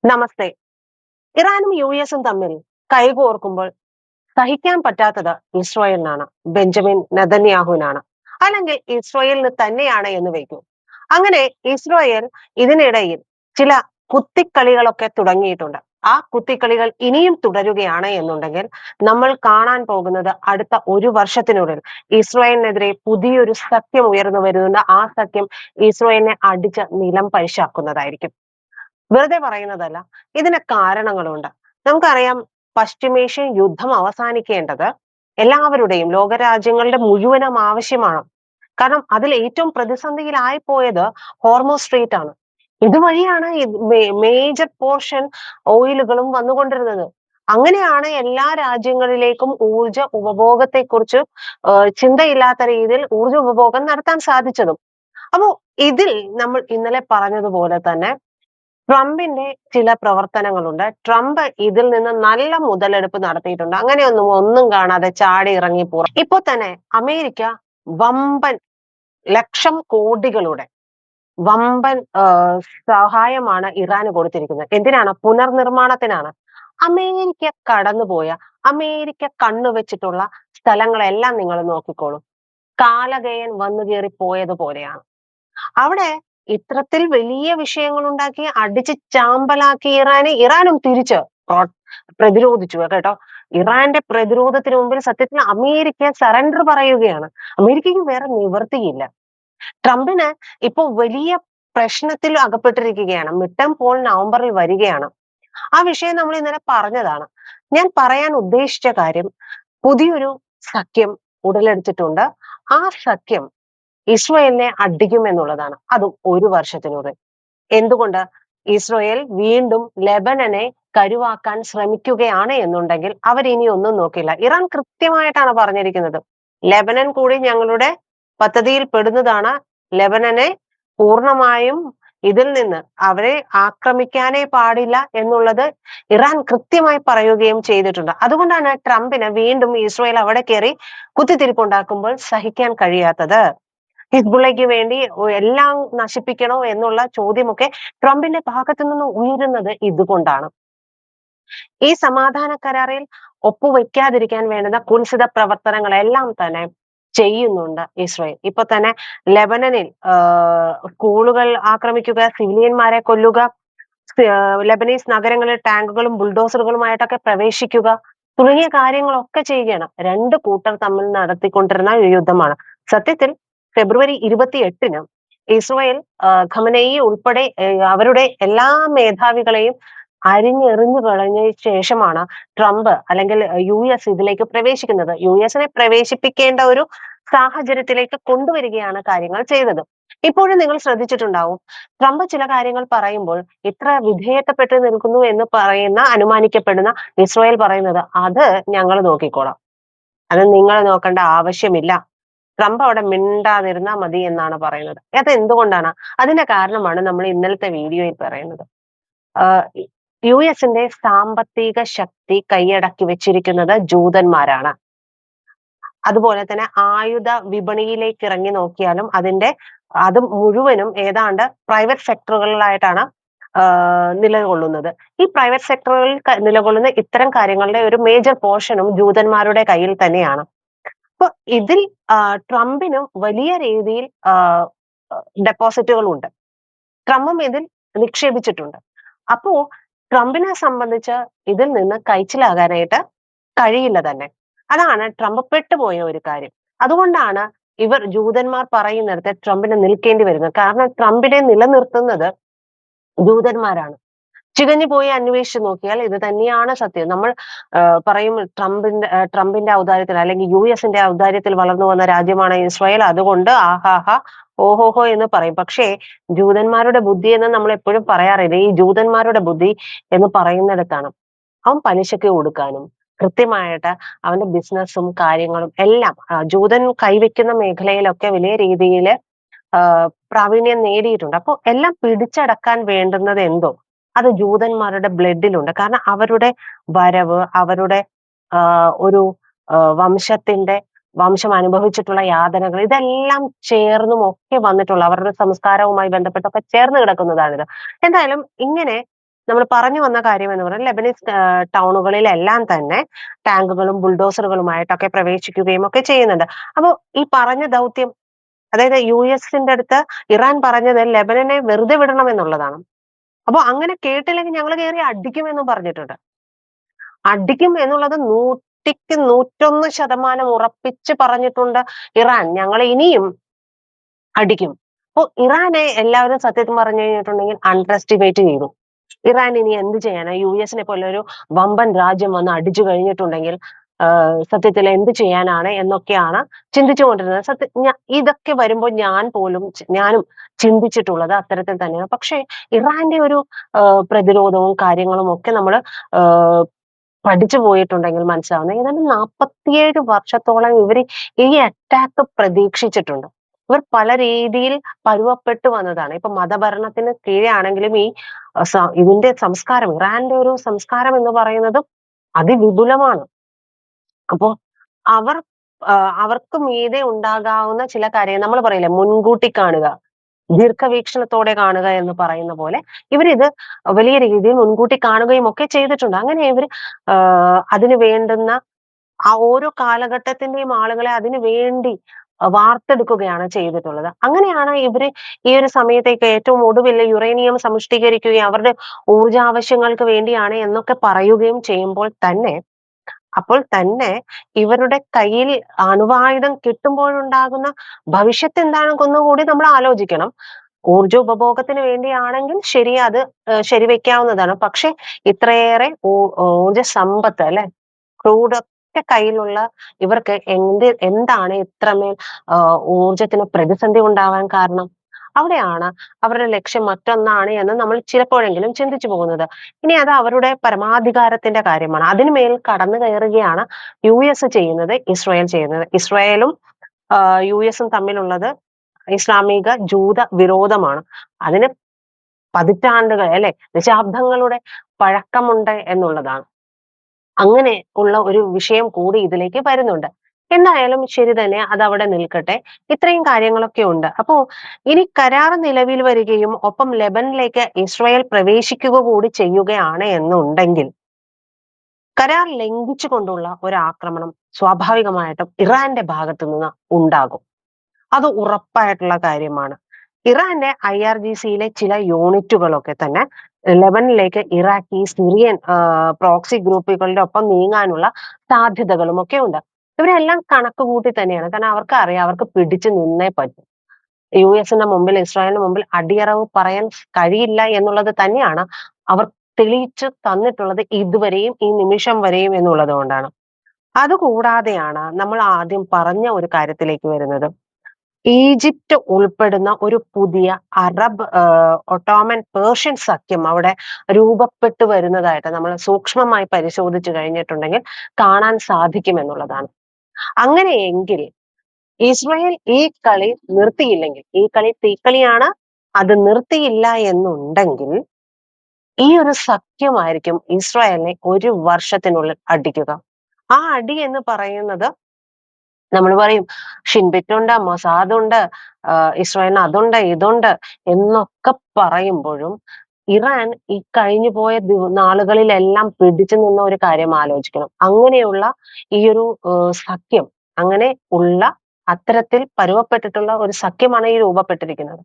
നമസ്തേ. ഇറാനും യുഎസും തമ്മിൽ കൈകോർക്കുമ്പോൾ സഹിക്കാൻ പറ്റാത്തത് ഇസ്രായേലിനാണ്. ബെഞ്ചമിൻ നെതന്യാഹുവിനാണ്. അല്ലെങ്കിൽ ഇസ്രായേലിന് തന്നെയാണ് എന്ന് വയ്ക്കൂ. അങ്ങനെ ഇസ്രായേൽ ഇതിനിടയിൽ ചില കുത്തിക്കളികളൊക്കെ തുടങ്ങിയിട്ടുണ്ട്. ആ കുത്തിക്കളികൾ ഇനിയും തുടരുകയാണ് എന്നുണ്ടെങ്കിൽ നമ്മൾ കാണാൻ പോകുന്നത് അടുത്ത ഒരു വർഷത്തിനുള്ളിൽ ഇസ്രായേലിനെതിരെ പുതിയൊരു സഖ്യം ഉയർന്നു വരുന്നുണ്ട്. ആ സഖ്യം ഇസ്രായേലിനെ അടിച്ച് നിലം പരിശാക്കുന്നതായിരിക്കും. വെറുതെ പറയുന്നതല്ല. ഇതിന് കാരണങ്ങളുണ്ട്. നമുക്കറിയാം, പശ്ചിമേഷ്യൻ യുദ്ധം അവസാനിക്കേണ്ടത് എല്ലാവരുടെയും ലോകരാജ്യങ്ങളുടെ മുഴുവനും ആവശ്യമാണ്. കാരണം അതിൽ ഏറ്റവും പ്രതിസന്ധിയിലായി പോയത് ഹോർമോസ് സ്ട്രെയ്റ്റ് ആണ്. ഇതുവഴിയാണ് മേജർ പോർഷൻ ഓയിലുകളും വന്നുകൊണ്ടിരുന്നത്. അങ്ങനെയാണ് എല്ലാ രാജ്യങ്ങളിലേക്കും ഊർജ ഉപഭോഗത്തെക്കുറിച്ച് ചിന്തയില്ലാത്ത രീതിയിൽ ഊർജ ഉപഭോഗം നടത്താൻ സാധിച്ചതും. അപ്പോ ഇതിൽ നമ്മൾ ഇന്നലെ പറഞ്ഞതുപോലെ തന്നെ ട്രംപിന്റെ ചില പ്രവർത്തനങ്ങളുണ്ട്. ട്രംപ് ഇതിൽ നിന്ന് നല്ല മുതലെടുപ്പ് നടത്തിയിട്ടുണ്ട്. ഒന്നും കാണാതെ ചാടി ഇറങ്ങി ഇപ്പൊ തന്നെ അമേരിക്ക വമ്പൻ ലക്ഷം കോടികളുടെ വമ്പൻ സഹായമാണ് ഇറാന് കൊടുത്തിരിക്കുന്നത്. എന്തിനാണ്? പുനർനിർമ്മാണത്തിനാണ്. അമേരിക്ക കടന്നുപോയ, അമേരിക്ക കണ്ണുവെച്ചിട്ടുള്ള സ്ഥലങ്ങളെല്ലാം നിങ്ങൾ നോക്കിക്കോളൂ. കാലകയൻ വന്നു കയറി പോയതുപോലെയാണ്. അവിടെ ഇത്തരത്തിൽ വലിയ വിഷയങ്ങൾ ഉണ്ടാക്കി അടിച്ച് ചാമ്പലാക്കി ഇറാനും തിരിച്ച് പ്രതിരോധിച്ചു കേട്ടോ. ഇറാന്റെ പ്രതിരോധത്തിന് മുമ്പിൽ സത്യത്തിൽ അമേരിക്ക സറണ്ടർ പറയുകയാണ്. അമേരിക്കയ്ക്ക് വേറെ നിവൃത്തിയില്ല. ട്രംപിന് ഇപ്പൊ വലിയ പ്രശ്നത്തിൽ അകപ്പെട്ടിരിക്കുകയാണ്. മിഡ് ടേം പോൾ നവംബറിൽ വരികയാണ്. ആ വിഷയം നമ്മൾ ഇന്നലെ പറഞ്ഞതാണ്. ഞാൻ പറയാൻ ഉദ്ദേശിച്ച കാര്യം, പുതിയൊരു സഖ്യം ഉടലെടുത്തിട്ടുണ്ട്. ആ സഖ്യം ഇസ്രായേലിനെ അടിക്കുമെന്നുള്ളതാണ്. അതും ഒരു വർഷത്തിനുള്ളിൽ. എന്തുകൊണ്ട്? ഇസ്രായേൽ വീണ്ടും ലെബനനെ കരുവാക്കാൻ ശ്രമിക്കുകയാണ് എന്നുണ്ടെങ്കിൽ അവരിനി ഒന്നും നോക്കില്ല. ഇറാൻ കൃത്യമായിട്ടാണ് പറഞ്ഞിരിക്കുന്നത്, ലെബനൻ കൂടി ഞങ്ങളുടെ പദ്ധതിയിൽ പെടുന്നതാണ്. ലെബനനെ പൂർണ്ണമായും ഇതിൽ നിന്ന് അവരെ ആക്രമിക്കാനേ പാടില്ല എന്നുള്ളത് ഇറാൻ കൃത്യമായി പറയുകയും ചെയ്തിട്ടുണ്ട്. അതുകൊണ്ടാണ് ട്രംപിന് വീണ്ടും ഇസ്രായേൽ അവിടെ കയറി കുത്തിത്തിരിപ്പുണ്ടാക്കുമ്പോൾ സഹിക്കാൻ കഴിയാത്തത്. ഹിസ്ബുള്ളയ്ക്ക് വേണ്ടി എല്ലാം നശിപ്പിക്കണോ എന്നുള്ള ചോദ്യമൊക്കെ ട്രംപിന്റെ ഭാഗത്തു നിന്ന് ഉയരുന്നത് ഇതുകൊണ്ടാണ്. ഈ സമാധാന കരാറിൽ ഒപ്പുവെക്കാതിരിക്കാൻ വേണ്ടുന്ന കുൽസിത പ്രവർത്തനങ്ങളെല്ലാം തന്നെ ചെയ്യുന്നുണ്ട് ഇസ്രായേൽ. ഇപ്പൊ തന്നെ ലെബനനിൽ സ്കൂളുകൾ ആക്രമിക്കുക, സിവിലിയന്മാരെ കൊല്ലുക, ലെബനീസ് നഗരങ്ങളിൽ ടാങ്കുകളും ബുൾഡോസറുകളുമായിട്ടൊക്കെ പ്രവേശിക്കുക തുടങ്ങിയ കാര്യങ്ങളൊക്കെ ചെയ്യുകയാണ്. രണ്ട് കൂട്ടർ തമ്മിൽ നടത്തിക്കൊണ്ടിരുന്ന യുദ്ധമാണ്. സത്യത്തിൽ ഫെബ്രുവരി 28-ന് ഇസ്രായേൽ ഖമനയി ഉൾപ്പെടെ അവരുടെ എല്ലാ മേധാവികളെയും അരിഞ്ഞെറിഞ്ഞു കളഞ്ഞ ശേഷമാണ് ട്രംപ് അല്ലെങ്കിൽ US ഇതിലേക്ക് പ്രവേശിക്കുന്നത്. USനെ പ്രവേശിപ്പിക്കേണ്ട ഒരു സാഹചര്യത്തിലേക്ക് കൊണ്ടുവരികയാണ് കാര്യങ്ങൾ ചെയ്തത്. ഇപ്പോഴും നിങ്ങൾ ശ്രദ്ധിച്ചിട്ടുണ്ടാവും, ട്രംപ് ചില കാര്യങ്ങൾ പറയുമ്പോൾ ഇത്ര വിധേയത്വപ്പെട്ട് നിൽക്കുന്നു എന്ന് അനുമാനിക്കപ്പെടുന്ന ഇസ്രായേൽ പറയുന്നത്, അത് ഞങ്ങൾ നോക്കിക്കോളാം, അത് നിങ്ങൾ നോക്കേണ്ട ആവശ്യമില്ല, ട്രംപ് അവിടെ മിണ്ടാതിരുന്നാ മതി എന്നാണ് പറയുന്നത്. അത് എന്തുകൊണ്ടാണ്? അതിന്റെ കാരണമാണ് നമ്മൾ ഇന്നലത്തെ വീഡിയോയിൽ പറയുന്നത്. US സാമ്പത്തിക ശക്തി കൈയടക്കി വെച്ചിരിക്കുന്നത് ജൂതന്മാരാണ്. അതുപോലെ തന്നെ ആയുധ വിപണിയിലേക്ക് ഇറങ്ങി നോക്കിയാലും അത് മുഴുവനും ഏതാണ്ട് പ്രൈവറ്റ് സെക്ടറുകളിലായിട്ടാണ് നിലകൊള്ളുന്നത്. ഈ പ്രൈവറ്റ് സെക്ടറുകളിൽ നിലകൊള്ളുന്ന ഇത്തരം കാര്യങ്ങളുടെ ഒരു മേജർ പോർഷനും ജൂതന്മാരുടെ കയ്യിൽ തന്നെയാണ്. അപ്പൊ ഇതിൽ ട്രംപിനും വലിയ രീതിയിൽ ഡെപ്പോസിറ്റുകൾ ഉണ്ട്. ട്രംപും ഇതിൽ നിക്ഷേപിച്ചിട്ടുണ്ട്. അപ്പോ ട്രംപിനെ സംബന്ധിച്ച് ഇതിൽ നിന്ന് കഴിച്ചിലാകാനായിട്ട് കഴിയില്ല തന്നെ. അതാണ് ട്രംപ് പെട്ടുപോയ ഒരു കാര്യം. അതുകൊണ്ടാണ് ഇവർ ജൂതന്മാർ പറയുന്നിടത്ത് ട്രംപിന് നിൽക്കേണ്ടി വരുന്നത്. കാരണം ട്രംപിനെ നിലനിർത്തുന്നത് ജൂതന്മാരാണ്. ചികഞ്ഞു പോയി അന്വേഷിച്ച് നോക്കിയാൽ ഇത് തന്നെയാണ് സത്യം. നമ്മൾ പറയും ട്രംപിന്റെ ഔദാര്യത്തിൽ അല്ലെങ്കിൽ US ഔദാര്യത്തിൽ വളർന്നു വന്ന രാജ്യമാണ് ഇസ്രായേൽ, അതുകൊണ്ട് ആഹാഹ ഓഹോഹോ എന്ന് പറയും. പക്ഷേ ജൂതന്മാരുടെ ബുദ്ധി എന്ന് നമ്മൾ എപ്പോഴും പറയാറില്ല. ഈ ജൂതന്മാരുടെ ബുദ്ധി എന്ന് പറയുന്നിടത്താണ് അവൻ പലിശക്ക് കൊടുക്കാനും കൃത്യമായിട്ട് അവന്റെ ബിസിനസ്സും കാര്യങ്ങളും എല്ലാം ജൂതൻ കൈവയ്ക്കുന്ന മേഖലയിലൊക്കെ വലിയ രീതിയിൽ പ്രാവീണ്യം നേടിയിട്ടുണ്ട്. അപ്പോൾ എല്ലാം പിടിച്ചടക്കാൻ വേണ്ടുന്നത് എന്തോ അത് ജൂതന്മാരുടെ ബ്ലഡിലുണ്ട്. കാരണം അവരുടെ വരവ്, അവരുടെ ഒരു വംശം അനുഭവിച്ചിട്ടുള്ള യാതനകൾ, ഇതെല്ലാം ചേർന്നും ഒക്കെ വന്നിട്ടുള്ള അവരുടെ സംസ്കാരവുമായി ബന്ധപ്പെട്ടൊക്കെ ചേർന്ന് കിടക്കുന്നതാണിത്. എന്തായാലും ഇങ്ങനെ നമ്മൾ പറഞ്ഞു വന്ന കാര്യം എന്ന് പറയുന്നത് ലെബനീസ് ടൗണുകളിലെല്ലാം തന്നെ ടാങ്കുകളും ബുൾഡോസറുകളുമായിട്ടൊക്കെ പ്രവേശിക്കുകയും ഒക്കെ ചെയ്യുന്നുണ്ട്. അപ്പൊ ഈ പറഞ്ഞ ദൗത്യം, അതായത് യുഎസിന്റെ അടുത്ത് ഇറാൻ പറഞ്ഞത് ലെബനനെ വെറുതെ വിടണം എന്നുള്ളതാണ്. അപ്പൊ അങ്ങനെ കേട്ടില്ലെങ്കിൽ ഞങ്ങൾ കയറി അടിക്കുമെന്നും പറഞ്ഞിട്ടുണ്ട്. അടിക്കും എന്നുള്ളത് 100ക്ക് 101% ഉറപ്പിച്ച് പറഞ്ഞിട്ടുണ്ട് ഇറാൻ. ഞങ്ങൾ ഇനിയും അടിക്കും. അപ്പൊ ഇറാനെ എല്ലാവരും സത്യത്തിൽ പറഞ്ഞു കഴിഞ്ഞിട്ടുണ്ടെങ്കിൽ അണ്ടർ എസ്റ്റിമേറ്റ് ചെയ്തു. ഇറാൻ ഇനി എന്ത് ചെയ്യാനാ? യുഎസിനെ പോലെ ഒരു വമ്പൻ രാജ്യം വന്ന് അടിച്ചു കഴിഞ്ഞിട്ടുണ്ടെങ്കിൽ സത്യത്തിൽ എന്ത് ചെയ്യാനാണ് എന്നൊക്കെയാണ് ചിന്തിച്ചുകൊണ്ടിരുന്നത്. ഇതൊക്കെ വരുമ്പോൾ ഞാനും ചിന്തിച്ചിട്ടുള്ളത് അത്തരത്തിൽ തന്നെയാണ്. പക്ഷേ ഇറാന്റെ ഒരു പ്രതിരോധവും കാര്യങ്ങളും ഒക്കെ നമ്മൾ പഠിച്ചു പോയിട്ടുണ്ടെങ്കിൽ മനസ്സിലാവുന്നത് ഏതാണ്ട് 47 വർഷത്തോളം ഇവർ ഈ അറ്റാക്ക് പ്രതീക്ഷിച്ചിട്ടുണ്ട്. ഇവർ പല രീതിയിൽ പരുവപ്പെട്ടു വന്നതാണ്. ഇപ്പൊ മതഭരണത്തിന് കീഴാണെങ്കിലും ഇതിന്റെ സംസ്കാരം, ഇറാന്റെ ഒരു സംസ്കാരം എന്ന് പറയുന്നത് അതിവിപുലമാണ്. അപ്പോ അവർ അവർക്ക് മീതെ ഉണ്ടാകാവുന്ന ചില കാര്യങ്ങൾ നമ്മൾ പറയില്ലേ, മുൻകൂട്ടി കാണുക, ദീർഘവീക്ഷണത്തോടെ കാണുക എന്ന് പറയുന്ന പോലെ ഇവരിത് വലിയ രീതിയിൽ മുൻകൂട്ടി കാണുകയും ഒക്കെ ചെയ്തിട്ടുണ്ട്. അങ്ങനെ ഇവർ അതിന് വേണ്ടുന്ന ആ ഓരോ കാലഘട്ടത്തിന്റെയും ആളുകളെ അതിനു വേണ്ടി വാർത്തെടുക്കുകയാണ് ചെയ്തിട്ടുള്ളത്. അങ്ങനെയാണ് ഇവര് ഈ ഒരു സമയത്തേക്ക് ഏറ്റവും ഒടുവിൽ യുറേനിയം സമ്പുഷ്ടീകരിക്കുകയും അവരുടെ ഊർജാവശ്യങ്ങൾക്ക് വേണ്ടിയാണ് എന്നൊക്കെ പറയുകയും ചെയ്യുമ്പോൾ തന്നെ, അപ്പോൾ തന്നെ ഇവരുടെ കയ്യിൽ അണുവായുധം കിട്ടുമ്പോഴുണ്ടാകുന്ന ഭവിഷ്യത്ത് എന്താണെന്ന് ഒന്നുകൂടി നമ്മൾ ആലോചിക്കണം. ഊർജോപഭോഗത്തിന് വേണ്ടിയാണെങ്കിൽ ശരി, അത് ശരിവെക്കാവുന്നതാണ്. പക്ഷെ ഇത്രയേറെ ഊർജ സമ്പത്ത്, അല്ലെ, ക്രൂഡൊക്കെ കയ്യിലുള്ള ഇവർക്ക് എന്താണ് ഇത്രമേൽ ഊർജത്തിന് പ്രതിസന്ധി ഉണ്ടാവാൻ കാരണം? അവിടെയാണ് അവരുടെ ലക്ഷ്യം മറ്റൊന്നാണ് എന്ന് നമ്മൾ ചിലപ്പോഴെങ്കിലും ചിന്തിച്ചു പോകുന്നത്. ഇനി അത് അവരുടെ പരമാധികാരത്തിന്റെ കാര്യമാണ്. അതിനുമേൽ കടന്നു കയറുകയാണ് യുഎസ് ചെയ്യുന്നത്, ഇസ്രായേൽ ചെയ്യുന്നത്. ഇസ്രായേലും യുഎസും തമ്മിലുള്ളത് ഇസ്ലാമിക ജൂത വിരോധമാണ്. അതിന് പതിറ്റാണ്ടുകൾ, അല്ലെ, ദശാബ്ദങ്ങളുടെ പഴക്കമുണ്ട് എന്നുള്ളതാണ്. അങ്ങനെ ഉള്ള ഒരു വിഷയം കൂടി ഇതിലേക്ക് വരുന്നുണ്ട്. എന്തായാലും ശരി തന്നെ, അത് അവിടെ നിൽക്കട്ടെ. ഇത്രയും കാര്യങ്ങളൊക്കെ ഉണ്ട്. അപ്പോ ഇനി കരാർ നിലവിൽ വരികയും ഒപ്പം ലെബനിലേക്ക് ഇസ്രായേൽ പ്രവേശിക്കുക കൂടി ചെയ്യുകയാണ് എന്നുണ്ടെങ്കിൽ കരാർ ലംഘിച്ചുകൊണ്ടുള്ള ഒരു ആക്രമണം സ്വാഭാവികമായിട്ടും ഇറാന്റെ ഭാഗത്തു നിന്ന് ഉണ്ടാകും. അത് ഉറപ്പായിട്ടുള്ള കാര്യമാണ്. ഇറാന്റെ IRGCയിലെ ചില യൂണിറ്റുകളൊക്കെ തന്നെ ലെബനിലേക്ക് ഇറാഖി, സിറിയൻ പ്രോക്സി ഗ്രൂപ്പുകളുടെ ഒപ്പം നീങ്ങാനുള്ള സാധ്യതകളും ഒക്കെ ഉണ്ട്. ഇവരെല്ലാം കണക്ക് കൂട്ടി തന്നെയാണ്. കാരണം അവർക്ക് അറിയാം, അവർക്ക് പിടിച്ചു നിന്നേ പറ്റും. യുഎസിന്റെ മുമ്പിൽ, ഇസ്രായേലിന് മുമ്പിൽ അടിയറവ് പറയാൻ കഴിയില്ല എന്നുള്ളത് തന്നെയാണ് അവർ തെളിയിച്ചു തന്നിട്ടുള്ളത് ഇതുവരെയും, ഈ നിമിഷം വരെയും എന്നുള്ളത് കൊണ്ടാണ്. അതുകൂടാതെയാണ് നമ്മൾ ആദ്യം പറഞ്ഞ ഒരു കാര്യത്തിലേക്ക് വരുന്നത്. ഈജിപ്റ്റ് ഉൾപ്പെടുന്ന ഒരു പുതിയ അറബ് ഒട്ടോമൻ പേർഷ്യൻ സഖ്യം അവിടെ രൂപപ്പെട്ടു വരുന്നതായിട്ട് നമ്മൾ സൂക്ഷ്മമായി പരിശോധിച്ചു കഴിഞ്ഞിട്ടുണ്ടെങ്കിൽ കാണാൻ സാധിക്കും എന്നുള്ളതാണ്. അങ്ങനെയെങ്കിൽ ഇസ്രായേൽ ഈ കളി നിർത്തിയില്ലെങ്കിൽ, ഈ കളി തീക്കളിയാണ്, അത് നിർത്തിയില്ല എന്നുണ്ടെങ്കിൽ ഈ ഒരു സഖ്യമായിരിക്കും ഇസ്രായേലിനെ 1 വർഷത്തിനുള്ളിൽ അടിക്കുക. ആ അടി എന്ന് പറയുന്നത്, നമ്മൾ പറയും ഷിൻബെറ്റുണ്ട്, മൊസാദുണ്ട്, ഇസ്രായേലിന് അതുണ്ട് ഇതുണ്ട് എന്നൊക്കെ പറയുമ്പോഴും ഇറാൻ ഈ കഴിഞ്ഞു പോയ നാളുകളിലെല്ലാം പിടിച്ചു നിന്ന ഒരു കാര്യം ആലോചിക്കണം. അങ്ങനെയുള്ള ഈ ഒരു സഖ്യം, അങ്ങനെ ഉള്ള അത്തരത്തിൽ പരുവപ്പെട്ടിട്ടുള്ള ഒരു സഖ്യമാണ് ഈ രൂപപ്പെട്ടിരിക്കുന്നത്.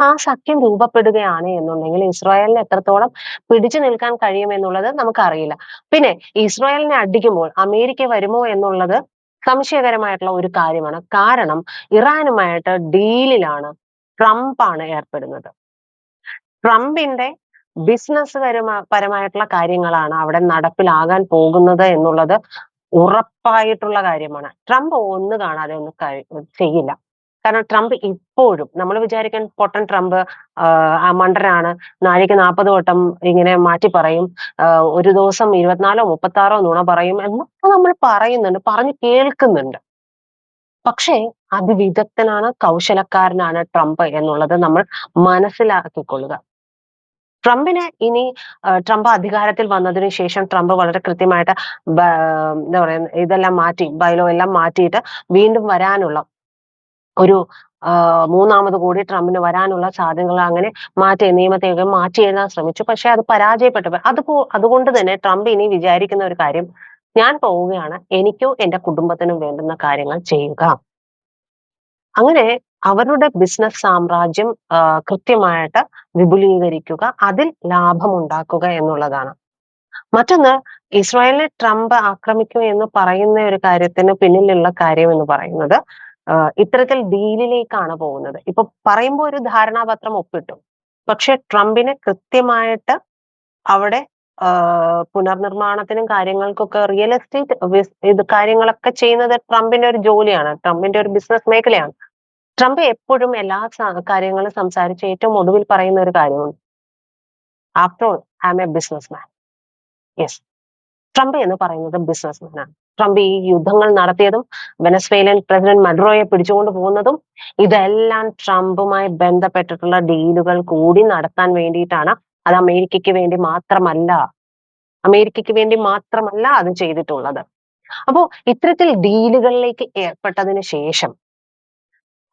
ആ സഖ്യം രൂപപ്പെടുകയാണ് എന്നുണ്ടെങ്കിൽ ഇസ്രായേലിന് എത്രത്തോളം പിടിച്ചു നിൽക്കാൻ കഴിയും എന്നുള്ളത് നമുക്കറിയില്ല. പിന്നെ ഇസ്രായേലിനെ അടിക്കുമ്പോൾ അമേരിക്ക വരുമോ എന്നുള്ളത് സംശയകരമായിട്ടുള്ള ഒരു കാര്യമാണ്. കാരണം ഇറാനുമായിട്ട് ഡീലിലാണ് ട്രംപാണ് ഏർപ്പെടുന്നത്. ട്രംപിന്റെ ബിസിനസ് പരമായിട്ടുള്ള കാര്യങ്ങളാണ് അവിടെ നടപ്പിലാകാൻ പോകുന്നത് എന്നുള്ളത് ഉറപ്പായിട്ടുള്ള കാര്യമാണ്. ട്രംപ് ഒന്ന് കാണാതെ ഒന്നും ചെയ്യില്ല. കാരണം ട്രംപ് ഇപ്പോഴും, നമ്മൾ വിചാരിക്കാൻ പൊട്ടൻ ട്രംപ് മണ്ടനാണ്, നാഴിക 40 വട്ടം ഇങ്ങനെ മാറ്റി പറയും, ഒരു ദിവസം 24 36 നുണ പറയും എന്നൊക്കെ നമ്മൾ പറയുന്നുണ്ട്, പറഞ്ഞു കേൾക്കുന്നുണ്ട്. പക്ഷേ അതിവിദഗ്ധനാണ്, കൗശലക്കാരനാണ് ട്രംപ് എന്നുള്ളത് നമ്മൾ മനസ്സിലാക്കിക്കൊള്ളുക. ട്രംപിന് ഇനി ട്രംപ് അധികാരത്തിൽ വന്നതിന് ശേഷം ട്രംപ് വളരെ കൃത്യമായിട്ട് എന്താ പറയുക, ഇതെല്ലാം മാറ്റി, ബൈലോ എല്ലാം മാറ്റിയിട്ട് വീണ്ടും വരാനുള്ള ഒരു മൂന്നാമത് കൂടി ട്രംപിന് വരാനുള്ള സാധ്യതകൾ അങ്ങനെ നിയമത്തെയൊക്കെ മാറ്റി എഴുതാൻ ശ്രമിച്ചു. പക്ഷെ അത് പരാജയപ്പെട്ടു. അതുകൊണ്ട് തന്നെ ട്രംപ് ഇനി വിചാരിക്കുന്ന ഒരു കാര്യം, ഞാൻ പോവുകയാണ്, എനിക്കോ എന്റെ കുടുംബത്തിനും വേണ്ടുന്ന കാര്യങ്ങൾ ചെയ്യുക. അങ്ങനെ അവരുടെ ബിസിനസ് സാമ്രാജ്യം കൃത്യമായിട്ട് വിപുലീകരിക്കുക, അതിൽ ലാഭമുണ്ടാക്കുക എന്നുള്ളതാണ്. മറ്റൊന്ന്, ഇസ്രായേലിനെ ട്രംപ് ആക്രമിക്കും എന്ന് പറയുന്ന ഒരു കാര്യത്തിന് പിന്നിലുള്ള കാര്യം എന്ന് പറയുന്നത് ഇത്തരത്തിൽ ഡീലിലേക്കാണ് പോകുന്നത്. ഇപ്പൊ പറയുമ്പോൾ ഒരു ധാരണാപത്രം ഒപ്പിട്ടു. പക്ഷെ ട്രംപിന് കൃത്യമായിട്ട് അവിടെ പുനർനിർമ്മാണത്തിനും കാര്യങ്ങൾക്കൊക്കെ റിയൽ എസ്റ്റേറ്റ് ഇത് കാര്യങ്ങളൊക്കെ ചെയ്യുന്നത് ട്രംപിന്റെ ഒരു ജോലിയാണ്. ട്രംപിന്റെ ഒരു ബിസിനസ് മേഖലയാണ്. ട്രംപ് എപ്പോഴും എല്ലാ കാര്യങ്ങളും സംസാരിച്ച് ഏറ്റവും ഒടുവിൽ പറയുന്ന ഒരു കാര്യമുണ്ട്. After all I am a business man. Yes, Trump എന്ന് പറയുന്നത് ബിസിനസ്മാനാണ്. ട്രംപ് ഈ യുദ്ധങ്ങൾ നടത്തിയതും വെനസ്വേലൻ പ്രസിഡന്റ് മഡുറോയെ പിടിച്ചുകൊണ്ട് പോകുന്നതും ഇതെല്ലാം ട്രംപുമായി ബന്ധപ്പെട്ടിട്ടുള്ള ഡീലുകൾ കൂടി നടത്താൻ വേണ്ടിയിട്ടാണ്. അത് അമേരിക്കയ്ക്ക് വേണ്ടി മാത്രമല്ല അത് ചെയ്തിട്ടുള്ളത്. അപ്പോ ഇത്തരത്തിൽ ഡീലുകളിലേക്ക് ഏർപ്പെട്ടതിന് ശേഷം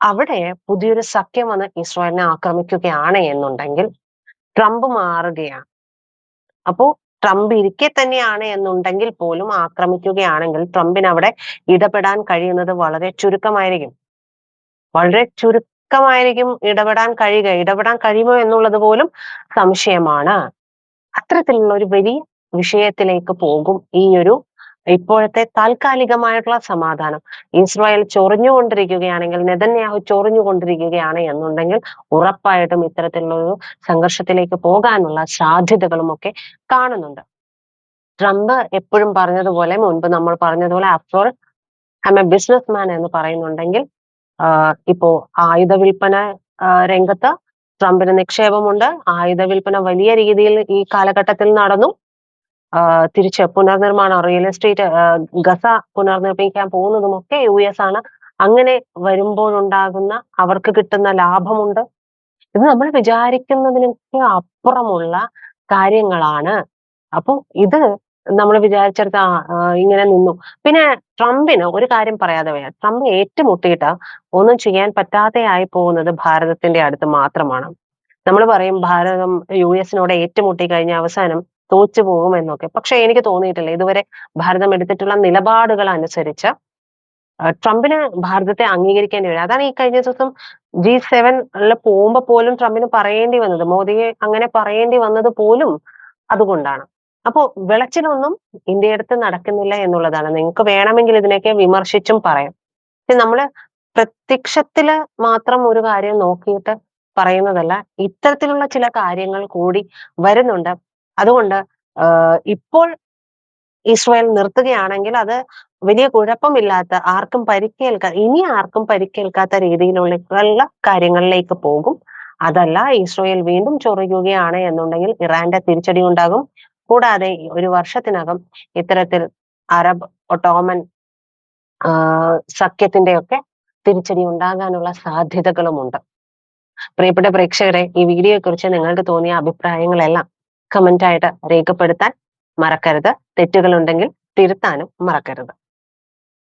അവിടെ പുതിയൊരു സഖ്യം വന്ന് ഇസ്രായേലിനെ ആക്രമിക്കുകയാണ് എന്നുണ്ടെങ്കിൽ ട്രംപ് മാറുകയാണ്. അപ്പോ ട്രംപ് ഇരിക്കെ തന്നെയാണ് എന്നുണ്ടെങ്കിൽ പോലും ആക്രമിക്കുകയാണെങ്കിൽ ട്രംപിന് അവിടെ ഇടപെടാൻ കഴിയുന്നത് വളരെ ചുരുക്കമായിരിക്കും. ഇടപെടാൻ കഴിയുമോ എന്നുള്ളത് പോലും സംശയമാണ്. അത്തരത്തിലുള്ള ഒരു വലിയ വിഷയത്തിലേക്ക് പോകും ഈ ഒരു ഇപ്പോഴത്തെ താൽക്കാലികമായിട്ടുള്ള സമാധാനം. ഇസ്രായേൽ ചൊറിഞ്ഞുകൊണ്ടിരിക്കുകയാണെങ്കിൽ, നെതന്യാഹു ചൊറിഞ്ഞുകൊണ്ടിരിക്കുകയാണ് എന്നുണ്ടെങ്കിൽ ഉറപ്പായിട്ടും ഇത്തരത്തിലുള്ള ഒരു സംഘർഷത്തിലേക്ക് പോകാനുള്ള സാധ്യതകളും ഒക്കെ കാണുന്നുണ്ട്. ട്രംപ് എപ്പോഴും പറഞ്ഞതുപോലെ, മുൻപ് നമ്മൾ പറഞ്ഞതുപോലെ, after all I M A business മാൻ എന്ന് പറയുന്നുണ്ടെങ്കിൽ ഇപ്പോ ആയുധ വിൽപ്പന രംഗത്ത് ട്രംപിന് നിക്ഷേപമുണ്ട്. ആയുധ വിൽപ്പന വലിയ രീതിയിൽ ഈ കാലഘട്ടത്തിൽ നടന്നു. തിരിച്ച് പുനർനിർമ്മാണം, റിയൽ എസ്റ്റേറ്റ്, ഗസ പുനർനിർമ്മിക്കാൻ പോകുന്നതുമൊക്കെ US ആണ്. അങ്ങനെ വരുമ്പോഴുണ്ടാകുന്ന അവർക്ക് കിട്ടുന്ന ലാഭമുണ്ട്. ഇത് നമ്മൾ വിചാരിക്കുന്നതിനൊക്കെ അപ്പുറമുള്ള കാര്യങ്ങളാണ്. അപ്പൊ ഇത് നമ്മൾ വിചാരിച്ചെടുത്ത ഇങ്ങനെ നിന്നു. പിന്നെ ട്രംപിന് ഒരു കാര്യം പറയാതെ വയ്യ. ട്രംപ് ഏറ്റുമുട്ടിയിട്ട് ഒന്നും ചെയ്യാൻ പറ്റാതെയായി പോകുന്നത് ഭാരതത്തിന്റെ അടുത്ത് മാത്രമാണ്. നമ്മൾ പറയും ഭാരതം US ഏറ്റുമുട്ടി കഴിഞ്ഞ അവസാനം തോറ്റു പോകും എന്നൊക്കെ. പക്ഷെ എനിക്ക് തോന്നിയിട്ടില്ല ഇതുവരെ ഭാരതം എടുത്തിട്ടുള്ള നിലപാടുകൾ അനുസരിച്ച് ട്രംപിന് ഭാരതത്തെ അംഗീകരിക്കേണ്ടി വരും. അതാണ് ഈ കഴിഞ്ഞ ദിവസം G7 പോകുമ്പോ പോലും ട്രംപിന് പറയേണ്ടി വന്നത്, മോദിയെ അങ്ങനെ പറയേണ്ടി വന്നത് പോലും അതുകൊണ്ടാണ്. അപ്പോ വിളച്ചിലൊന്നും ഇന്ത്യയടുത്ത് നടക്കുന്നില്ല എന്നുള്ളതാണ്. നിങ്ങൾക്ക് വേണമെങ്കിൽ ഇതിനെയൊക്കെ വിമർശിച്ചും പറയാം. പക്ഷെ നമ്മള് പ്രത്യക്ഷത്തില് മാത്രം ഒരു കാര്യം നോക്കിയിട്ട് പറയുന്നതല്ല, ഇത്തരത്തിലുള്ള ചില കാര്യങ്ങൾ കൂടി വരുന്നുണ്ട്. അതുകൊണ്ട് ഇപ്പോൾ ഇസ്രായേൽ നിർത്തുകയാണെങ്കിൽ അത് വലിയ കുഴപ്പമില്ലാത്ത, ഇനി ആർക്കും പരിക്കേൽക്കാത്ത രീതിയിലുള്ള കാര്യങ്ങളിലേക്ക് പോകും. അതല്ല, ഇസ്രായേൽ വീണ്ടും ചൊറിയുകയാണ് എന്നുണ്ടെങ്കിൽ ഇറാന്റെ തിരിച്ചടി ഉണ്ടാകും. കൂടാതെ ഒരു വർഷത്തിനകം ഇത്തരത്തിൽ അറബ് ഒട്ടോമൻ സഖ്യത്തിന്റെയൊക്കെ തിരിച്ചടി ഉണ്ടാകാനുള്ള സാധ്യതകളുമുണ്ട്. പ്രിയപ്പെട്ട പ്രേക്ഷകരെ, ഈ വീഡിയോയെ കുറിച്ച് നിങ്ങൾക്ക് തോന്നിയ അഭിപ്രായങ്ങളെല്ലാം കമന്റ് ആയിട്ട് രേഖപ്പെടുത്താൻ മറക്കരുത്. തെറ്റുകളുണ്ടെങ്കിൽ തിരുത്താനും മറക്കരുത്.